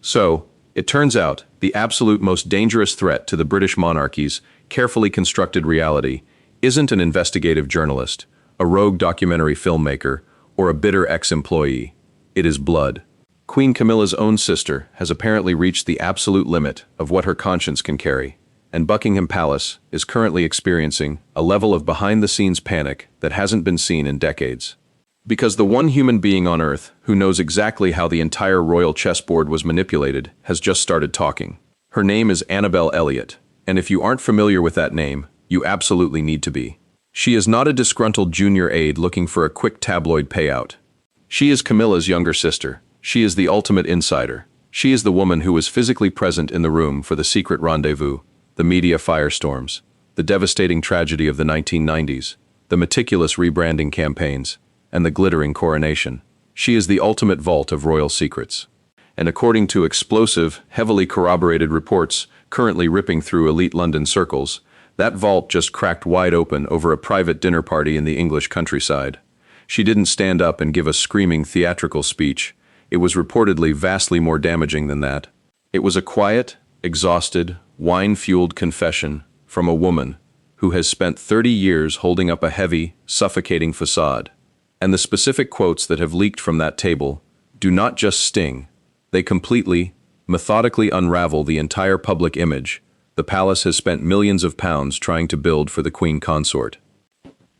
So, it turns out, the absolute most dangerous threat to the British monarchy's carefully constructed reality isn't an investigative journalist, a rogue documentary filmmaker, or a bitter ex-employee. It is blood. Queen Camilla's own sister has apparently reached the absolute limit of what her conscience can carry, and Buckingham Palace is currently experiencing a level of behind-the-scenes panic that hasn't been seen in decades. Because the one human being on Earth who knows exactly how the entire royal chessboard was manipulated has just started talking. Her name is Annabel Elliot, and if you aren't familiar with that name, you absolutely need to be. She is not a disgruntled junior aide looking for a quick tabloid payout. She is Camilla's younger sister. She is the ultimate insider. She is the woman who was physically present in the room for the secret rendezvous, the media firestorms, the devastating tragedy of the 1990s, the meticulous rebranding campaigns, and the glittering coronation. She is the ultimate vault of royal secrets. And according to explosive, heavily corroborated reports currently ripping through elite London circles, that vault just cracked wide open over a private dinner party in the English countryside. She didn't stand up and give a screaming theatrical speech. It was reportedly vastly more damaging than that. It was a quiet, exhausted, wine-fueled confession from a woman who has spent 30 years holding up a heavy, suffocating facade. And the specific quotes that have leaked from that table do not just sting, they completely, methodically unravel the entire public image the palace has spent millions of pounds trying to build for the Queen Consort.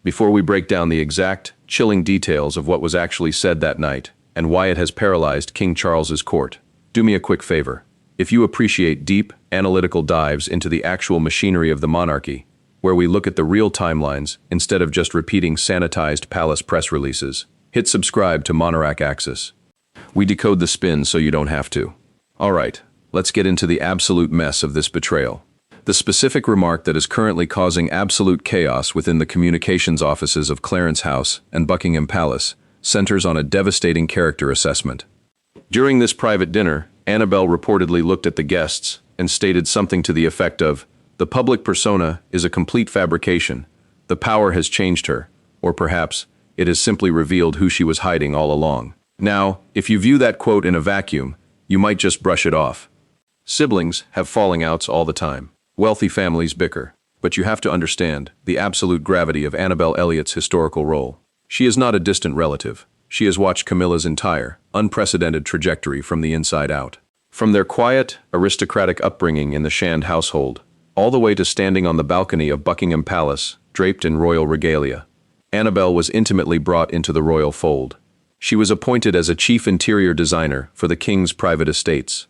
Before we break down the exact, chilling details of what was actually said that night and why it has paralyzed King Charles's court, do me a quick favor. If you appreciate deep, analytical dives into the actual machinery of the monarchy, where we look at the real timelines instead of just repeating sanitized palace press releases, hit subscribe to Monarchy Axis. We decode the spin so you don't have to. Alright, let's get into the absolute mess of this betrayal. The specific remark that is currently causing absolute chaos within the communications offices of Clarence House and Buckingham Palace centers on a devastating character assessment. During this private dinner, Annabel reportedly looked at the guests and stated something to the effect of, "The public persona is a complete fabrication. The power has changed her, or perhaps it has simply revealed who she was hiding all along." Now, if you view that quote in a vacuum, you might just brush it off. Siblings have falling outs all the time. Wealthy families bicker. But you have to understand the absolute gravity of Annabel Elliot's historical role. She is not a distant relative. She has watched Camilla's entire, unprecedented trajectory from the inside out. From their quiet, aristocratic upbringing in the Shand household, all the way to standing on the balcony of Buckingham Palace, draped in royal regalia, Annabel was intimately brought into the royal fold. She was appointed as a chief interior designer for the king's private estates.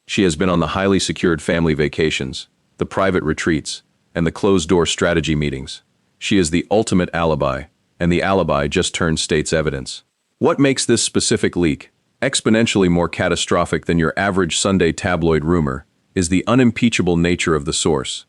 She has been on the highly secured family vacations, the private retreats, and the closed-door strategy meetings. She is the ultimate alibi, and the alibi just turned state's evidence. What makes this specific leak exponentially more catastrophic than your average Sunday tabloid rumor is the unimpeachable nature of the source.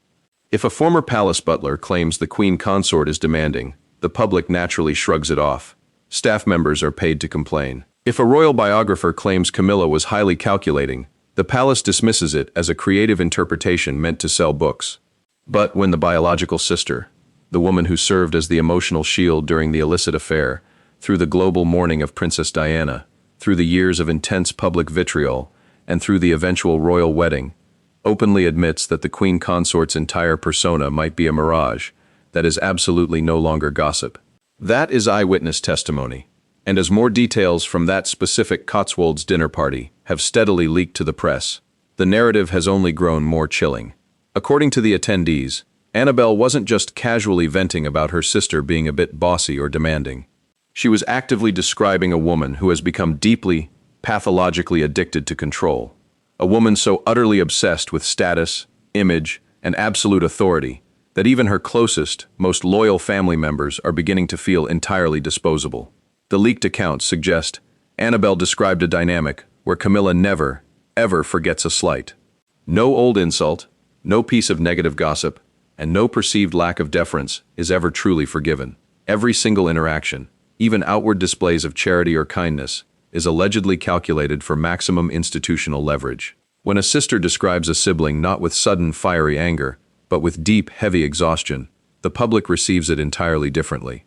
If a former palace butler claims the Queen Consort is demanding, the public naturally shrugs it off. Staff members are paid to complain. If a royal biographer claims Camilla was highly calculating, the palace dismisses it as a creative interpretation meant to sell books. But when the biological sister, the woman who served as the emotional shield during the illicit affair, through the global mourning of Princess Diana, through the years of intense public vitriol, and through the eventual royal wedding, openly admits that the Queen Consort's entire persona might be a mirage, that is absolutely no longer gossip. That is eyewitness testimony, and as more details from that specific Cotswolds dinner party have steadily leaked to the press, the narrative has only grown more chilling. According to the attendees, Annabel wasn't just casually venting about her sister being a bit bossy or demanding. She was actively describing a woman who has become deeply, pathologically addicted to control. A woman so utterly obsessed with status, image, and absolute authority that even her closest, most loyal family members are beginning to feel entirely disposable. The leaked accounts suggest Annabel described a dynamic where Camilla never, ever forgets a slight. No old insult, no piece of negative gossip, and no perceived lack of deference is ever truly forgiven. Every single interaction, even outward displays of charity or kindness, is allegedly calculated for maximum institutional leverage. When a sister describes a sibling not with sudden fiery anger, but with deep, heavy exhaustion, the public receives it entirely differently.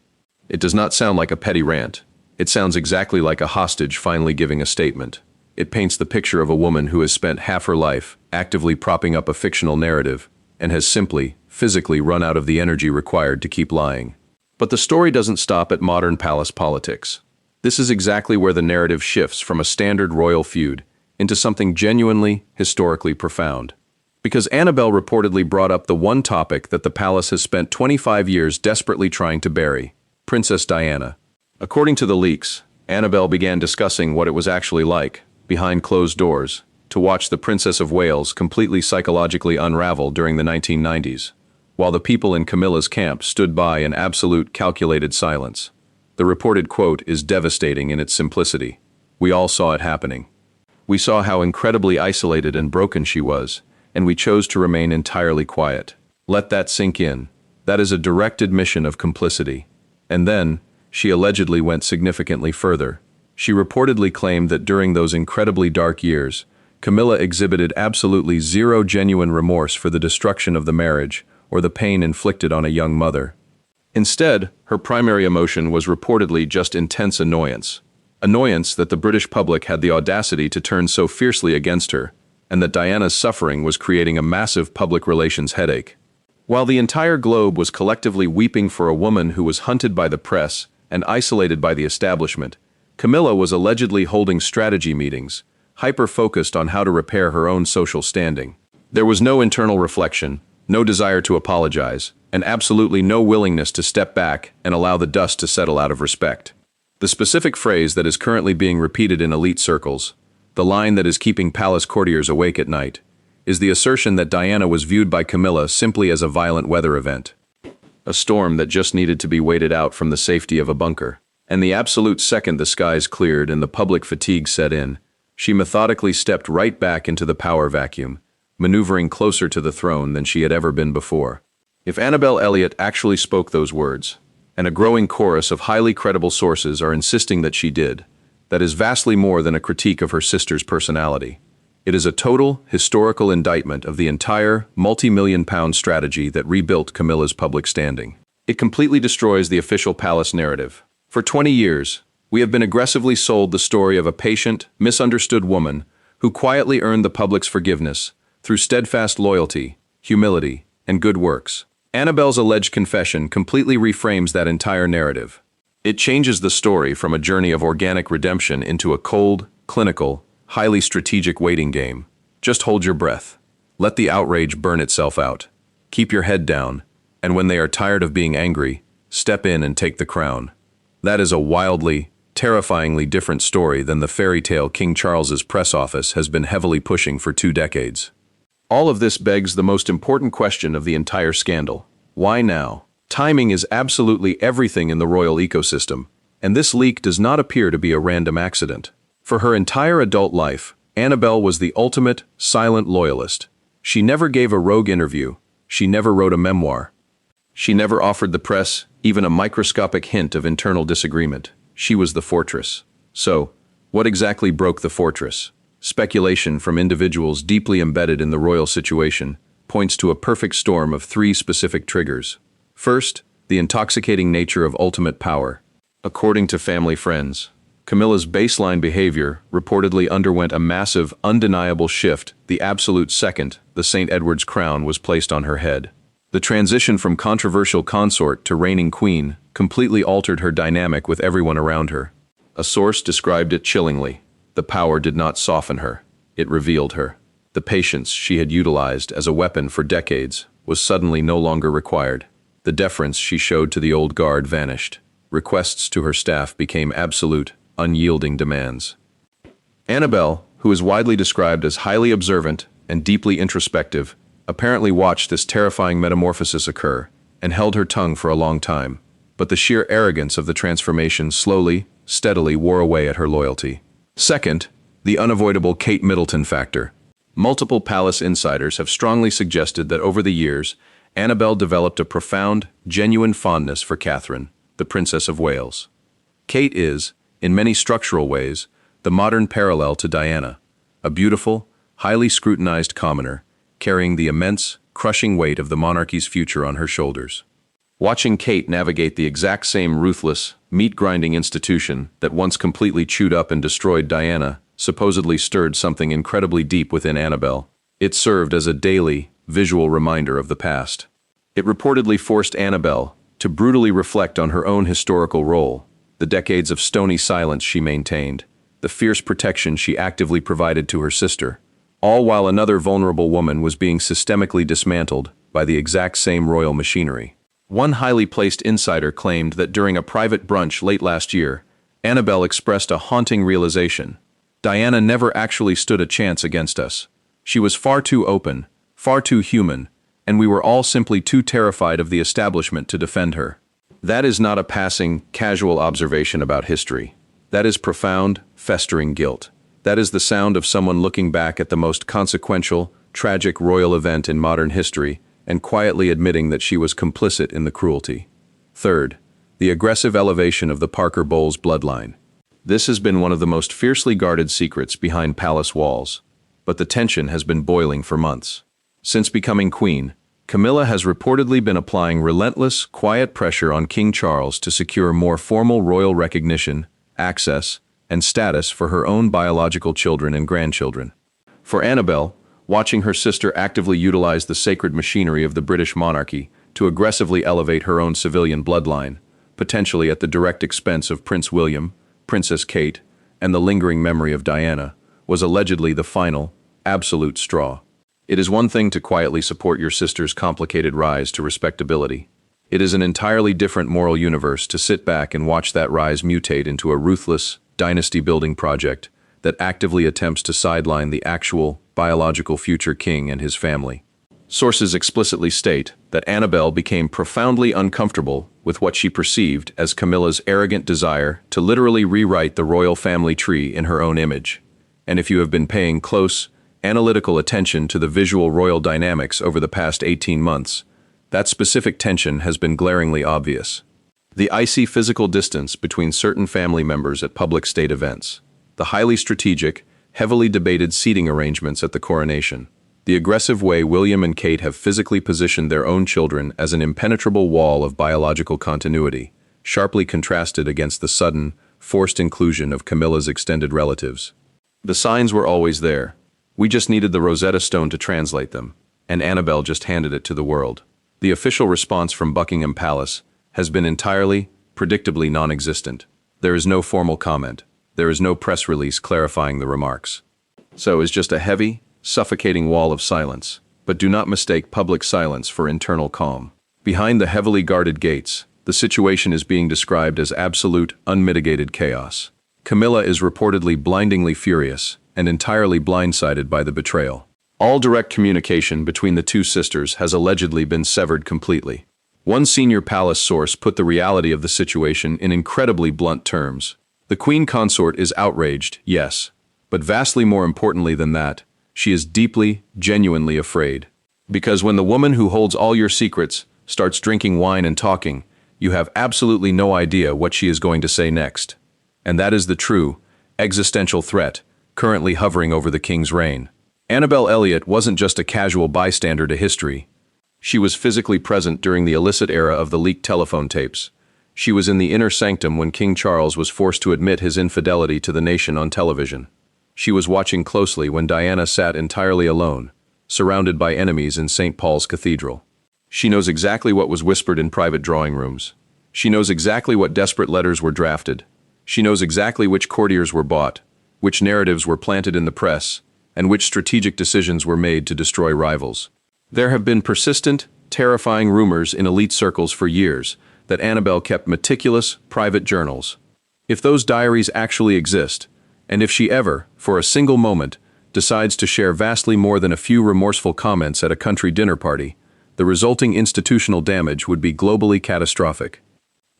It does not sound like a petty rant. It sounds exactly like a hostage finally giving a statement. it paints the picture of a woman who has spent half her life actively propping up a fictional narrative and has simply, physically run out of the energy required to keep lying. But the story doesn't stop at modern palace politics. This is exactly where the narrative shifts from a standard royal feud into something genuinely, historically profound. Because Annabelle reportedly brought up the one topic that the palace has spent 25 years desperately trying to bury: Princess Diana. According to the leaks, Annabelle began discussing what it was actually like, behind closed doors, to watch the Princess of Wales completely psychologically unravel during the 1990s, while the people in Camilla's camp stood by in absolute calculated silence. The reported quote is devastating in its simplicity. We all saw it happening. We saw how incredibly isolated and broken she was, and we chose to remain entirely quiet. Let that sink in. That is a direct admission of complicity. And then, she allegedly went significantly further. She reportedly claimed that during those incredibly dark years, Camilla exhibited absolutely zero genuine remorse for the destruction of the marriage or the pain inflicted on a young mother. Instead, her primary emotion was reportedly just intense annoyance. Annoyance that the British public had the audacity to turn so fiercely against her, and that Diana's suffering was creating a massive public relations headache. While the entire globe was collectively weeping for a woman who was hunted by the press and isolated by the establishment, Camilla was allegedly holding strategy meetings, hyper-focused on how to repair her own social standing. There was no internal reflection, no desire to apologize, and absolutely no willingness to step back and allow the dust to settle out of respect. The specific phrase that is currently being repeated in elite circles, the line that is keeping palace courtiers awake at night, is the assertion that Diana was viewed by Camilla simply as a violent weather event, a storm that just needed to be waited out from the safety of a bunker. And the absolute second the skies cleared and the public fatigue set in, she methodically stepped right back into the power vacuum, maneuvering closer to the throne than she had ever been before. If Annabelle Elliott actually spoke those words, and a growing chorus of highly credible sources are insisting that she did, that is vastly more than a critique of her sister's personality. It is a total, historical indictment of the entire, multi-million-pound strategy that rebuilt Camilla's public standing. It completely destroys the official palace narrative. For 20 years, we have been aggressively sold the story of a patient, misunderstood woman who quietly earned the public's forgiveness through steadfast loyalty, humility, and good works. Annabelle's alleged confession completely reframes that entire narrative. It changes the story from a journey of organic redemption into a cold, clinical, highly strategic waiting game. Just hold your breath. Let the outrage burn itself out. Keep your head down, and when they are tired of being angry, step in and take the crown. That is a wildly, terrifyingly different story than the fairy tale King Charles's press office has been heavily pushing for 2 decades. All of this begs the most important question of the entire scandal. Why now? Timing is absolutely everything in the royal ecosystem, and this leak does not appear to be a random accident. For her entire adult life, Annabelle was the ultimate, silent loyalist. She never gave a rogue interview. She never wrote a memoir. She never offered the press even a microscopic hint of internal disagreement. She was the fortress. So, what exactly broke the fortress? Speculation from individuals deeply embedded in the royal situation points to a perfect storm of 3 specific triggers. First, the intoxicating nature of ultimate power. According to family friends, Camilla's baseline behavior reportedly underwent a massive, undeniable shift the absolute second the St. Edward's crown was placed on her head. The transition from controversial consort to reigning queen completely altered her dynamic with everyone around her. A source described it chillingly. The power did not soften her, it revealed her. The patience she had utilized as a weapon for decades was suddenly no longer required. The deference she showed to the old guard vanished. Requests to her staff became absolute, unyielding demands. Annabelle, who is widely described as highly observant and deeply introspective, apparently watched this terrifying metamorphosis occur and held her tongue for a long time. But the sheer arrogance of the transformation slowly, steadily wore away at her loyalty. Second, the unavoidable Kate Middleton factor. Multiple palace insiders have strongly suggested that over the years, Annabelle developed a profound, genuine fondness for Catherine, the Princess of Wales. Kate is, in many structural ways, the modern parallel to Diana, a beautiful, highly scrutinized commoner, carrying the immense, crushing weight of the monarchy's future on her shoulders. Watching Kate navigate the exact same ruthless, meat-grinding institution that once completely chewed up and destroyed Diana supposedly stirred something incredibly deep within Annabelle. It served as a daily, visual reminder of the past. It reportedly forced Annabelle to brutally reflect on her own historical role, the decades of stony silence she maintained, the fierce protection she actively provided to her sister, all while another vulnerable woman was being systemically dismantled by the exact same royal machinery. One highly placed insider claimed that during a private brunch late last year, Annabelle expressed a haunting realization. Diana never actually stood a chance against us. She was far too open, far too human, and we were all simply too terrified of the establishment to defend her. That is not a passing, casual observation about history. That is profound, festering guilt. That is the sound of someone looking back at the most consequential, tragic royal event in modern history and quietly admitting that she was complicit in the cruelty. Third, the aggressive elevation of the Parker Bowles bloodline. This has been one of the most fiercely guarded secrets behind palace walls, but the tension has been boiling for months. Since becoming queen, Camilla has reportedly been applying relentless, quiet pressure on King Charles to secure more formal royal recognition, access, and status for her own biological children and grandchildren. For Annabelle, watching her sister actively utilize the sacred machinery of the British monarchy to aggressively elevate her own civilian bloodline, potentially at the direct expense of Prince William, Princess Kate, and the lingering memory of Diana, was allegedly the final, absolute straw. It is one thing to quietly support your sister's complicated rise to respectability. It is an entirely different moral universe to sit back and watch that rise mutate into a ruthless, dynasty-building project that actively attempts to sideline the actual, biological future king and his family. Sources explicitly state that Annabelle became profoundly uncomfortable with what she perceived as Camilla's arrogant desire to literally rewrite the royal family tree in her own image. And if you have been paying close, analytical attention to the visual royal dynamics over the past 18 months, that specific tension has been glaringly obvious. The icy physical distance between certain family members at public state events, the highly strategic, heavily debated seating arrangements at the coronation, the aggressive way William and Kate have physically positioned their own children as an impenetrable wall of biological continuity, sharply contrasted against the sudden, forced inclusion of Camilla's extended relatives. The signs were always there. We just needed the Rosetta Stone to translate them, and Annabelle just handed it to the world. The official response from Buckingham Palace has been entirely, predictably non-existent. There is no formal comment. There is no press release clarifying the remarks. So is just a heavy, suffocating wall of silence. But do not mistake public silence for internal calm. Behind the heavily guarded gates, the situation is being described as absolute, unmitigated chaos. Camilla is reportedly blindingly furious and entirely blindsided by the betrayal. All direct communication between the two sisters has allegedly been severed completely. One senior palace source put the reality of the situation in incredibly blunt terms. The queen consort is outraged, yes, but vastly more importantly than that, she is deeply, genuinely afraid. Because when the woman who holds all your secrets starts drinking wine and talking, you have absolutely no idea what she is going to say next. And that is the true, existential threat currently hovering over the king's reign. Annabelle Elliot wasn't just a casual bystander to history. She was physically present during the illicit era of the leaked telephone tapes. She was in the inner sanctum when King Charles was forced to admit his infidelity to the nation on television. She was watching closely when Diana sat entirely alone, surrounded by enemies in St. Paul's Cathedral. She knows exactly what was whispered in private drawing rooms. She knows exactly what desperate letters were drafted. She knows exactly which courtiers were bought, which narratives were planted in the press, and which strategic decisions were made to destroy rivals. There have been persistent, terrifying rumors in elite circles for years that Annabelle kept meticulous, private journals. If those diaries actually exist, and if she ever, for a single moment, decides to share vastly more than a few remorseful comments at a country dinner party, the resulting institutional damage would be globally catastrophic.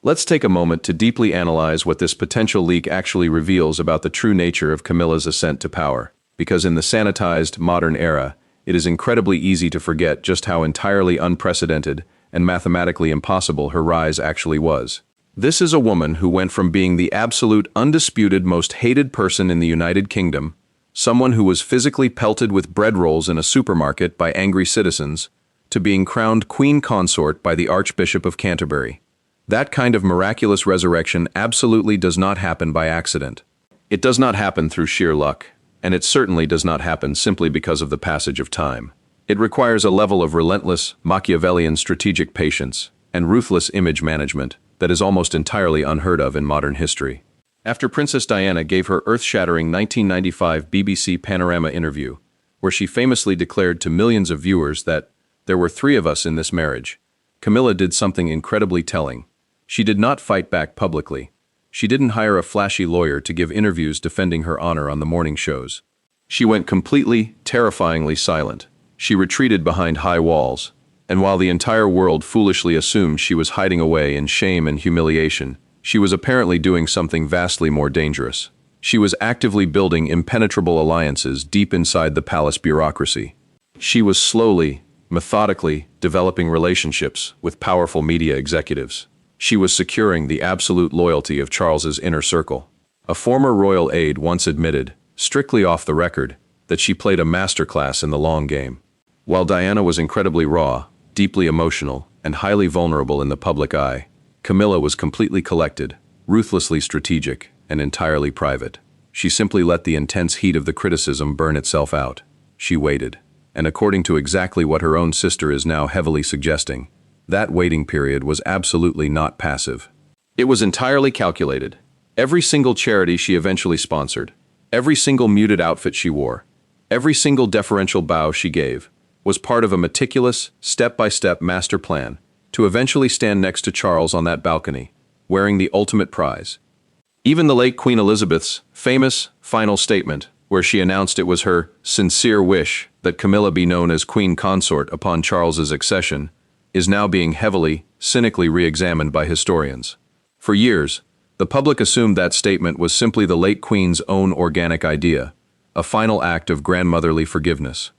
Let's take a moment to deeply analyze what this potential leak actually reveals about the true nature of Camilla's ascent to power, because in the sanitized, modern era, it is incredibly easy to forget just how entirely unprecedented and mathematically impossible her rise actually was. This is a woman who went from being the absolute, undisputed, most hated person in the United Kingdom, someone who was physically pelted with bread rolls in a supermarket by angry citizens, to being crowned queen consort by the Archbishop of Canterbury. That kind of miraculous resurrection absolutely does not happen by accident. It does not happen through sheer luck, and it certainly does not happen simply because of the passage of time. It requires a level of relentless, Machiavellian strategic patience and ruthless image management that is almost entirely unheard of in modern history. After Princess Diana gave her earth-shattering 1995 BBC Panorama interview, where she famously declared to millions of viewers that there were 3 of us in this marriage, Camilla did something incredibly telling. She did not fight back publicly. She didn't hire a flashy lawyer to give interviews defending her honor on the morning shows. She went completely, terrifyingly silent. She retreated behind high walls, and while the entire world foolishly assumed she was hiding away in shame and humiliation, she was apparently doing something vastly more dangerous. She was actively building impenetrable alliances deep inside the palace bureaucracy. She was slowly, methodically developing relationships with powerful media executives. She was securing the absolute loyalty of Charles's inner circle. A former royal aide once admitted, strictly off the record, that she played a masterclass in the long game. While Diana was incredibly raw, deeply emotional, and highly vulnerable in the public eye, Camilla was completely collected, ruthlessly strategic, and entirely private. She simply let the intense heat of the criticism burn itself out. She waited, and according to exactly what her own sister is now heavily suggesting, that waiting period was absolutely not passive. It was entirely calculated. Every single charity she eventually sponsored, every single muted outfit she wore, every single deferential bow she gave, was part of a meticulous, step-by-step master plan to eventually stand next to Charles on that balcony, wearing the ultimate prize. Even the late Queen Elizabeth's famous final statement, where she announced it was her sincere wish that Camilla be known as Queen Consort upon Charles's accession, is now being heavily, cynically re-examined by historians. For years, the public assumed that statement was simply the late Queen's own organic idea, a final act of grandmotherly forgiveness.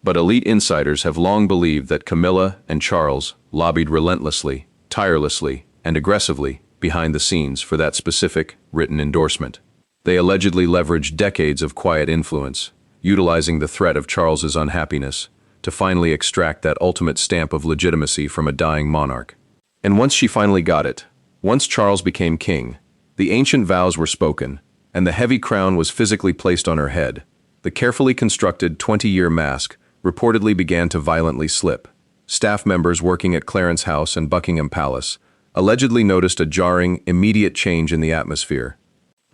But elite insiders have long believed that Camilla and Charles lobbied relentlessly, tirelessly, and aggressively behind the scenes for that specific, written endorsement. They allegedly leveraged decades of quiet influence, utilizing the threat of Charles's unhappiness to finally extract that ultimate stamp of legitimacy from a dying monarch. And once she finally got it, once Charles became king, the ancient vows were spoken, and the heavy crown was physically placed on her head. The carefully constructed 20-year mask reportedly began to violently slip. Staff members working at Clarence House and Buckingham Palace allegedly noticed a jarring, immediate change in the atmosphere.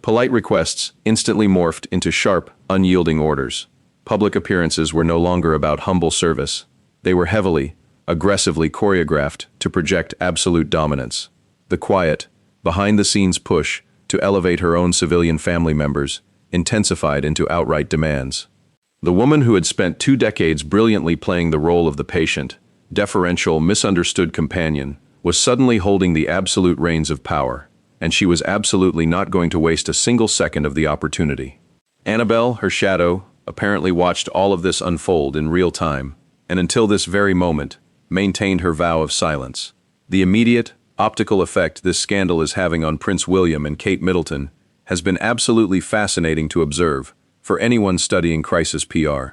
Polite requests instantly morphed into sharp, unyielding orders. Public appearances were no longer about humble service. They were heavily, aggressively choreographed to project absolute dominance. The quiet, behind-the-scenes push to elevate her own civilian family members intensified into outright demands. The woman who had spent 2 decades brilliantly playing the role of the patient, deferential, misunderstood companion was suddenly holding the absolute reins of power, and she was absolutely not going to waste a single second of the opportunity. Annabelle, her shadow, apparently watched all of this unfold in real time, and until this very moment, maintained her vow of silence. The immediate, optical effect this scandal is having on Prince William and Kate Middleton has been absolutely fascinating to observe for anyone studying crisis PR.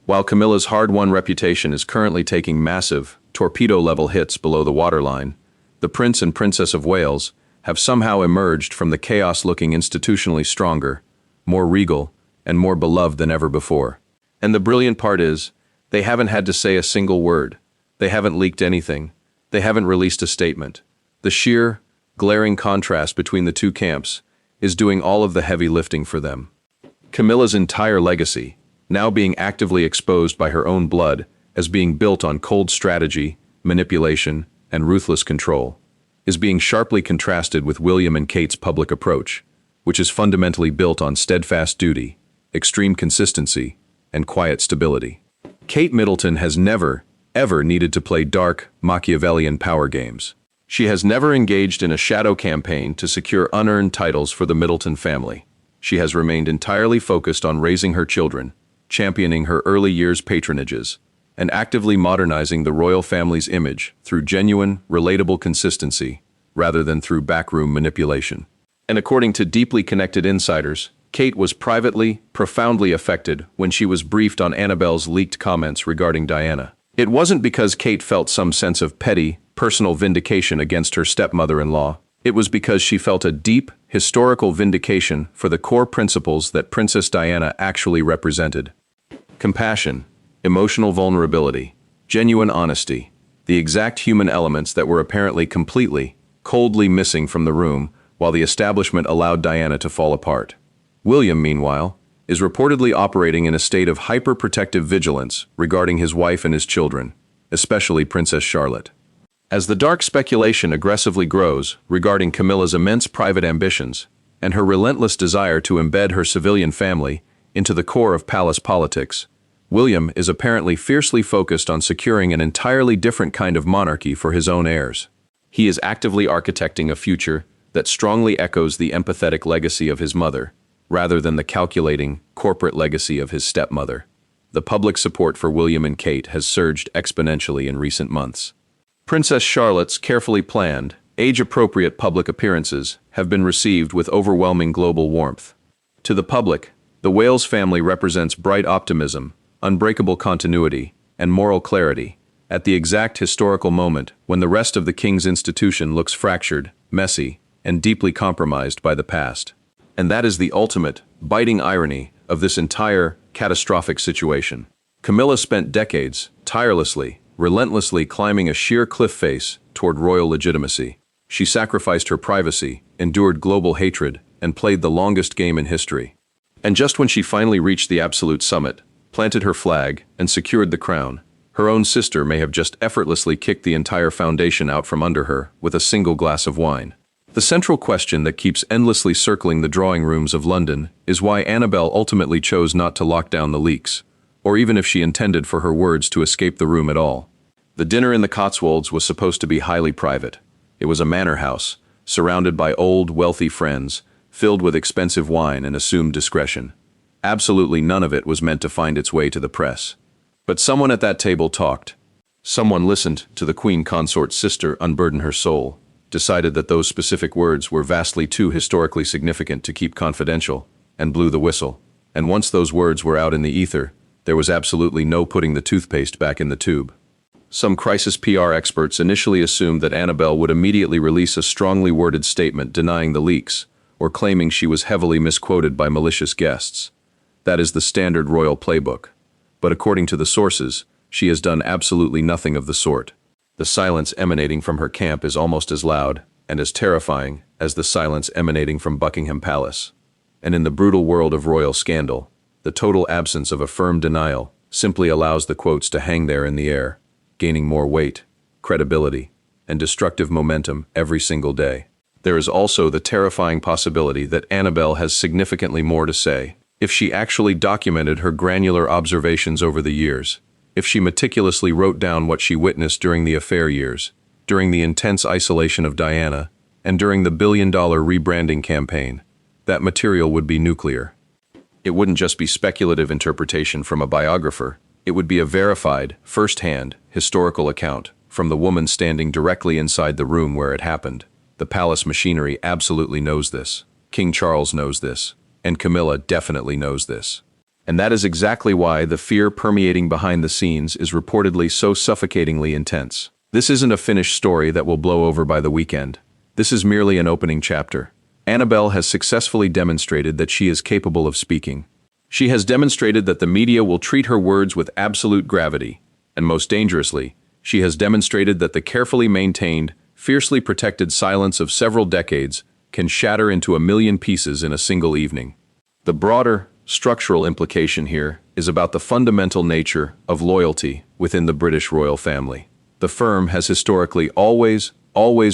While Camilla's hard-won reputation is currently taking massive, torpedo-level hits below the waterline, the Prince and Princess of Wales have somehow emerged from the chaos looking institutionally stronger, more regal, and more beloved than ever before. And the brilliant part is, they haven't had to say a single word. They haven't leaked anything. They haven't released a statement. The sheer, glaring contrast between the two camps is doing all of the heavy lifting for them. Camilla's entire legacy, now being actively exposed by her own blood as being built on cold strategy, manipulation, and ruthless control, is being sharply contrasted with William and Kate's public approach, which is fundamentally built on steadfast duty, extreme consistency, and quiet stability. Kate Middleton has never, ever needed to play dark, Machiavellian power games. She has never engaged in a shadow campaign to secure unearned titles for the Middleton family. She has remained entirely focused on raising her children, championing her early years' patronages, and actively modernizing the royal family's image through genuine, relatable consistency, rather than through backroom manipulation. And according to deeply connected insiders, Kate was privately, profoundly affected when she was briefed on Annabelle's leaked comments regarding Diana. It wasn't because Kate felt some sense of petty, personal vindication against her stepmother-in-law. It was because she felt a deep, historical vindication for the core principles that Princess Diana actually represented. Compassion, emotional vulnerability, genuine honesty, the exact human elements that were apparently completely, coldly missing from the room while the establishment allowed Diana to fall apart. William, meanwhile, is reportedly operating in a state of hyper-protective vigilance regarding his wife and his children, especially Princess Charlotte. As the dark speculation aggressively grows regarding Camilla's immense private ambitions and her relentless desire to embed her civilian family into the core of palace politics, William is apparently fiercely focused on securing an entirely different kind of monarchy for his own heirs. He is actively architecting a future that strongly echoes the empathetic legacy of his mother, rather than the calculating, corporate legacy of his stepmother. The public support for William and Kate has surged exponentially in recent months. Princess Charlotte's carefully planned, age-appropriate public appearances have been received with overwhelming global warmth. To the public, the Wales family represents bright optimism, unbreakable continuity, and moral clarity, at the exact historical moment when the rest of the king's institution looks fractured, messy, and deeply compromised by the past. And that is the ultimate, biting irony of this entire, catastrophic situation. Camilla spent decades, tirelessly, relentlessly climbing a sheer cliff face toward royal legitimacy. She sacrificed her privacy, endured global hatred, and played the longest game in history. And just when she finally reached the absolute summit, planted her flag, and secured the crown, her own sister may have just effortlessly kicked the entire foundation out from under her with a single glass of wine. The central question that keeps endlessly circling the drawing rooms of London is why Annabelle ultimately chose not to lock down the leaks, or even if she intended for her words to escape the room at all. The dinner in the Cotswolds was supposed to be highly private. It was a manor house, surrounded by old, wealthy friends, filled with expensive wine and assumed discretion. Absolutely none of it was meant to find its way to the press. But someone at that table talked. Someone listened to the Queen Consort's sister unburden her soul, decided that those specific words were vastly too historically significant to keep confidential, and blew the whistle. And once those words were out in the ether, there was absolutely no putting the toothpaste back in the tube. Some crisis PR experts initially assumed that Annabelle would immediately release a strongly worded statement denying the leaks, or claiming she was heavily misquoted by malicious guests. That is the standard royal playbook. But according to the sources, she has done absolutely nothing of the sort. The silence emanating from her camp is almost as loud and as terrifying as the silence emanating from Buckingham Palace. And in the brutal world of royal scandal, the total absence of a firm denial simply allows the quotes to hang there in the air, gaining more weight, credibility, and destructive momentum every single day. There is also the terrifying possibility that Annabelle has significantly more to say. If she actually documented her granular observations over the years, if she meticulously wrote down what she witnessed during the affair years, during the intense isolation of Diana, and during the billion-dollar rebranding campaign, that material would be nuclear. It wouldn't just be speculative interpretation from a biographer. It would be a verified, first-hand, historical account from the woman standing directly inside the room where it happened. The palace machinery absolutely knows this. King Charles knows this. And Camilla definitely knows this. And that is exactly why the fear permeating behind the scenes is reportedly so suffocatingly intense. This isn't a finished story that will blow over by the weekend. This is merely an opening chapter. Annabelle has successfully demonstrated that she is capable of speaking. She has demonstrated that the media will treat her words with absolute gravity, and most dangerously, she has demonstrated that the carefully maintained, fiercely protected silence of several decades can shatter into a million pieces in a single evening. The broader, structural implication here is about the fundamental nature of loyalty within the British royal family. The firm has historically always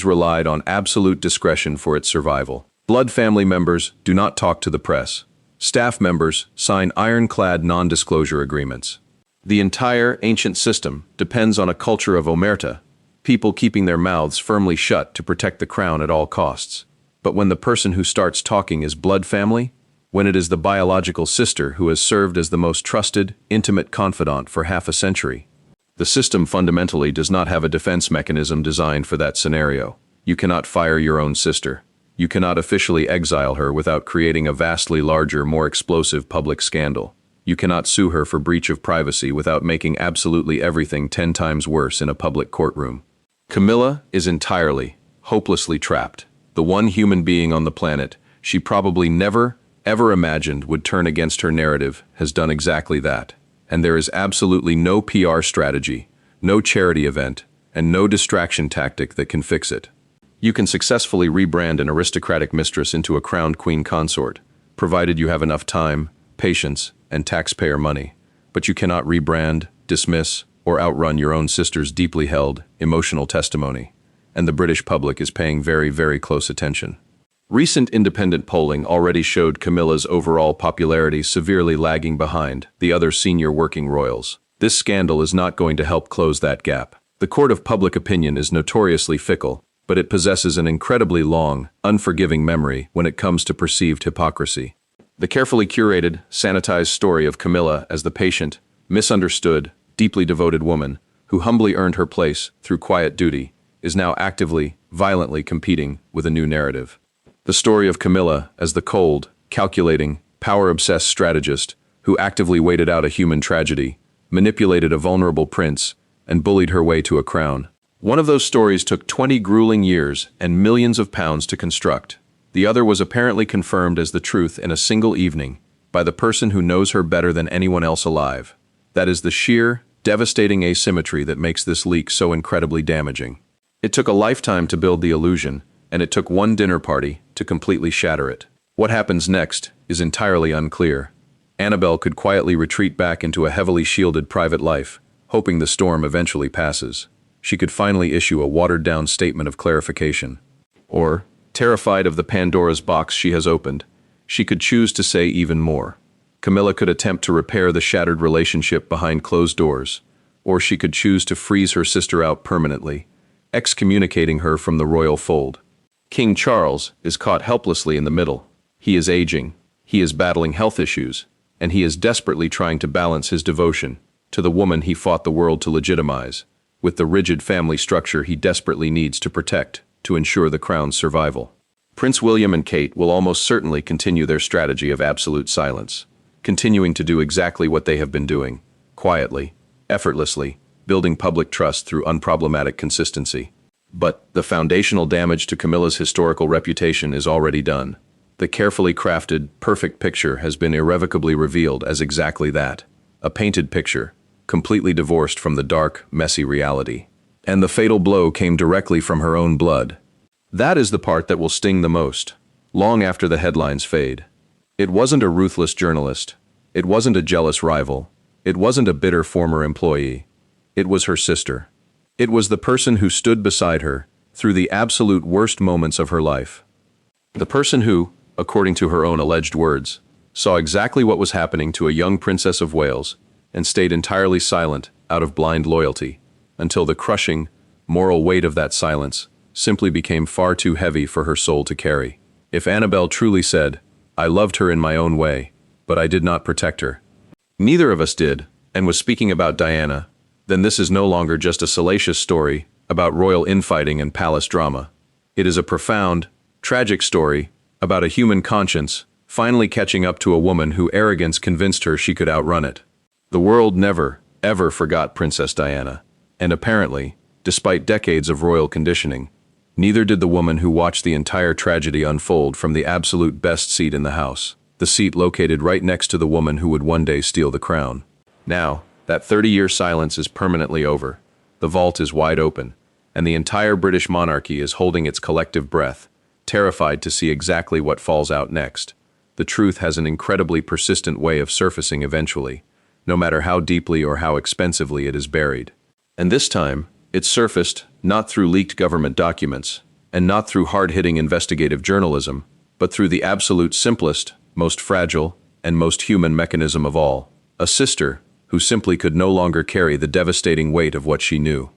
relied on absolute discretion for its survival. Blood family members do not talk to the press. Staff members sign ironclad non-disclosure agreements. The entire ancient system depends on a culture of omerta, people keeping their mouths firmly shut to protect the crown at all costs. But when the person who starts talking is blood family, when it is the biological sister who has served as the most trusted, intimate confidant for half a century, the system fundamentally does not have a defense mechanism designed for that scenario. You cannot fire your own sister. You cannot officially exile her without creating a vastly larger, more explosive public scandal. You cannot sue her for breach of privacy without making absolutely everything 10 times worse in a public courtroom. Camilla is entirely, hopelessly trapped, the one human being on the planet she probably never, ever imagined would turn against her narrative has done exactly that. And there is absolutely no PR strategy, no charity event, and no distraction tactic that can fix it. You can successfully rebrand an aristocratic mistress into a crowned queen consort, provided you have enough time, patience, and taxpayer money. But you cannot rebrand, dismiss, or outrun your own sister's deeply held, emotional testimony. And the British public is paying very, very close attention. Recent independent polling already showed Camilla's overall popularity severely lagging behind the other senior working royals. This scandal is not going to help close that gap. The court of public opinion is notoriously fickle, but it possesses an incredibly long, unforgiving memory when it comes to perceived hypocrisy. The carefully curated, sanitized story of Camilla as the patient, misunderstood, deeply devoted woman who humbly earned her place through quiet duty is now actively, violently competing with a new narrative. The story of Camilla as the cold, calculating, power-obsessed strategist who actively waited out a human tragedy, manipulated a vulnerable prince, and bullied her way to a crown. One of those stories took 20 grueling years and millions of pounds to construct. The other was apparently confirmed as the truth in a single evening by the person who knows her better than anyone else alive. That is the sheer, devastating asymmetry that makes this leak so incredibly damaging. It took a lifetime to build the illusion, and it took one dinner party to completely shatter it. What happens next is entirely unclear. Annabelle could quietly retreat back into a heavily shielded private life, hoping the storm eventually passes. She could finally issue a watered-down statement of clarification. Or, terrified of the Pandora's box she has opened, she could choose to say even more. Camilla could attempt to repair the shattered relationship behind closed doors, or she could choose to freeze her sister out permanently, excommunicating her from the royal fold. King Charles is caught helplessly in the middle. He is aging, he is battling health issues, and he is desperately trying to balance his devotion to the woman he fought the world to legitimize, with the rigid family structure he desperately needs to protect to ensure the crown's survival. Prince William and Kate will almost certainly continue their strategy of absolute silence, continuing to do exactly what they have been doing, quietly, effortlessly, building public trust through unproblematic consistency. But the foundational damage to Camilla's historical reputation is already done. The carefully crafted, perfect picture has been irrevocably revealed as exactly that, a painted picture, completely divorced from the dark, messy reality. And the fatal blow came directly from her own blood. That is the part that will sting the most, long after the headlines fade. It wasn't a ruthless journalist. It wasn't a jealous rival. It wasn't a bitter former employee. It was her sister. It was the person who stood beside her through the absolute worst moments of her life. The person who, according to her own alleged words, saw exactly what was happening to a young princess of Wales and stayed entirely silent out of blind loyalty, until the crushing, moral weight of that silence simply became far too heavy for her soul to carry. If Annabelle truly said, "I loved her in my own way, but I did not protect her," neither of us did, and was speaking about Diana, then this is no longer just a salacious story about royal infighting and palace drama. It is a profound, tragic story about a human conscience finally catching up to a woman whose arrogance convinced her she could outrun it. The world never, ever forgot Princess Diana, and apparently, despite decades of royal conditioning, neither did the woman who watched the entire tragedy unfold from the absolute best seat in the house, the seat located right next to the woman who would one day steal the crown. Now, that 30-year silence is permanently over, the vault is wide open, and the entire British monarchy is holding its collective breath, terrified to see exactly what falls out next. The truth has an incredibly persistent way of surfacing eventually, no matter how deeply or how expensively it is buried. And this time, it surfaced not through leaked government documents, and not through hard-hitting investigative journalism, but through the absolute simplest, most fragile, and most human mechanism of all, a sister who simply could no longer carry the devastating weight of what she knew.